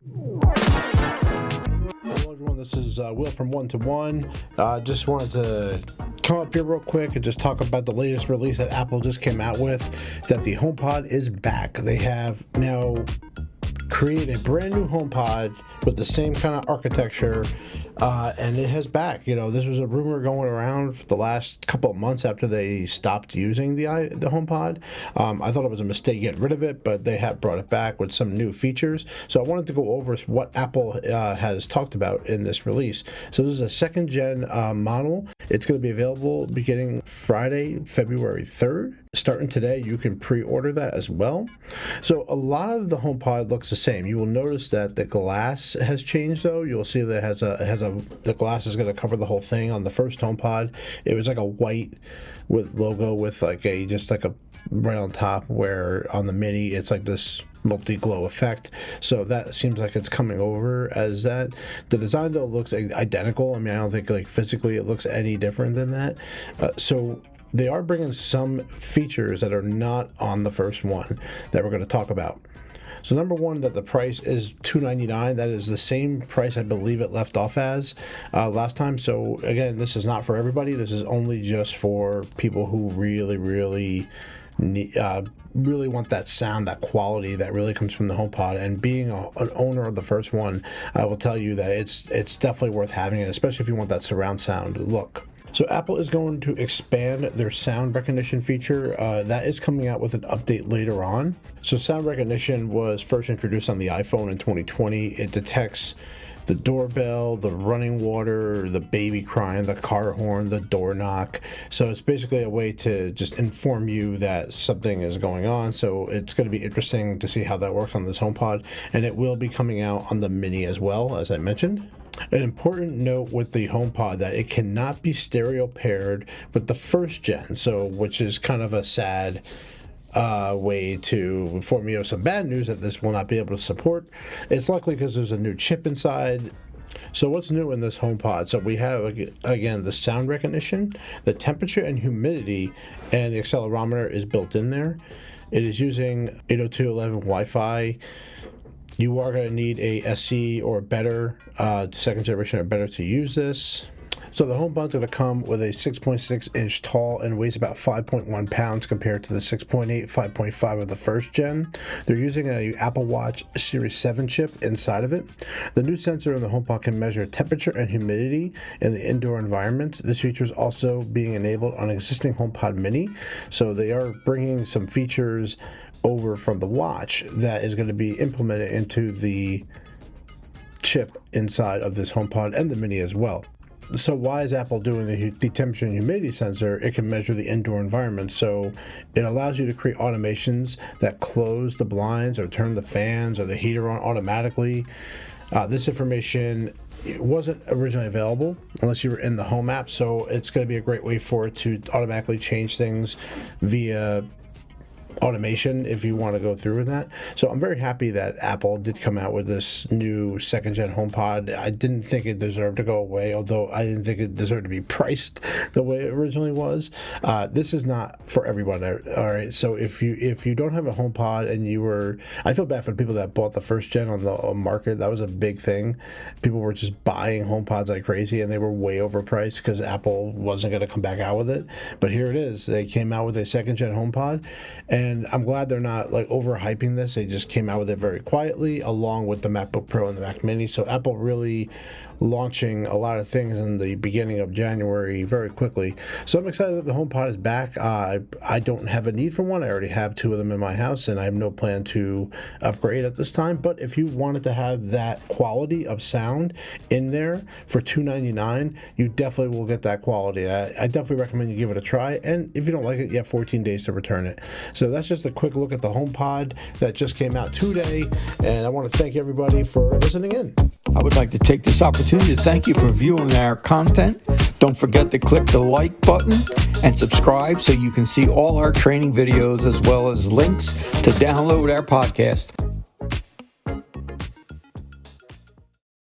Hello everyone, this is Will from One to One. Just wanted to come up here real quick and just talk about the latest release that Apple just came out with, that the HomePod is back. They have now created a brand new HomePod with the same kind of architecture, and it has back. You know, this was a rumor going around for the last couple of months after they stopped using the HomePod. I thought it was a mistake getting rid of it, but they have brought it back with some new features. So I wanted to go over what Apple has talked about in this release. So this is a second gen model. It's going to be available beginning Friday, February 3rd. Starting today, you can pre-order that as well. So a lot of the HomePod looks the same. You will notice that the glass has changed, though. You'll see that the glass is going to cover the whole thing. On the first HomePod, it was like a white with logo with just like a right on top, where on the mini it's like this multi-glow effect. So that seems like it's coming over as that. The design, though, looks identical. I mean, I don't think physically it looks any different than that. So they are bringing some features that are not on the first one that we're going to talk about. So number one, that the price is $299. That is the same price I believe it left off as last time. So again, this is not for everybody. This is only just for people who really want that sound, that quality that really comes from the HomePod. And being an owner of the first one, I will tell you that it's definitely worth having it, especially if you want that surround sound look. So Apple is going to expand their sound recognition feature. That is coming out with an update later on. So sound recognition was first introduced on the iPhone in 2020. It detects the doorbell, the running water, the baby crying, the car horn, the door knock. So it's basically a way to just inform you that something is going on. So it's going to be interesting to see how that works on this HomePod. And it will be coming out on the Mini as well, as I mentioned. An important note with the HomePod that it cannot be stereo paired with the first gen, which is kind of a sad way to inform you of some bad news that this will not be able to support. It's likely because there's a new chip inside. So what's new in this HomePod? So we have, again, the sound recognition, the temperature and humidity, and the accelerometer is built in there. It is using 802.11 Wi-Fi. You are going to need a SE or better, second generation or better to use this. So the HomePod's going to come with a 6.6 inch tall and weighs about 5.1 pounds compared to the 6.8, 5.5 of the first gen. They're using a Apple Watch Series 7 chip inside of it. The new sensor in the HomePod can measure temperature and humidity in the indoor environment. This feature is also being enabled on existing HomePod Mini. So they are bringing some features over from the watch that is going to be implemented into the chip inside of this HomePod and the Mini as well. So why is Apple doing the temperature and humidity sensor? It can measure the indoor environment. So it allows you to create automations that close the blinds or turn the fans or the heater on automatically. This information wasn't originally available unless you were in the Home app. So it's going to be a great way for it to automatically change things via automation if you want to go through with that. So I'm very happy that Apple did come out with this new second gen HomePod. I didn't think it deserved to go away, although I didn't think it deserved to be priced the way it originally was. This is not for everyone. All right. So if you don't have a HomePod and I feel bad for the people that bought the first gen on the market. That was a big thing. People were just buying HomePods like crazy, and they were way overpriced because Apple wasn't going to come back out with it. But here it is. They came out with a second gen HomePod, and I'm glad they're not overhyping this. They just came out with it very quietly, along with the MacBook Pro and the Mac Mini. So Apple really launching a lot of things in the beginning of January very quickly. So I'm excited that the HomePod is back. I don't have a need for one. I already have two of them in my house, and I have no plan to upgrade at this time. But if you wanted to have that quality of sound in there for $299, you definitely will get that quality. I definitely recommend you give it a try. And if you don't like it, you have 14 days to return it. So that's just a quick look at the HomePod that just came out today. And I want to thank everybody for listening in. I would like to take this opportunity to thank you for viewing our content. Don't forget to click the like button and subscribe so you can see all our training videos as well as links to download our podcast.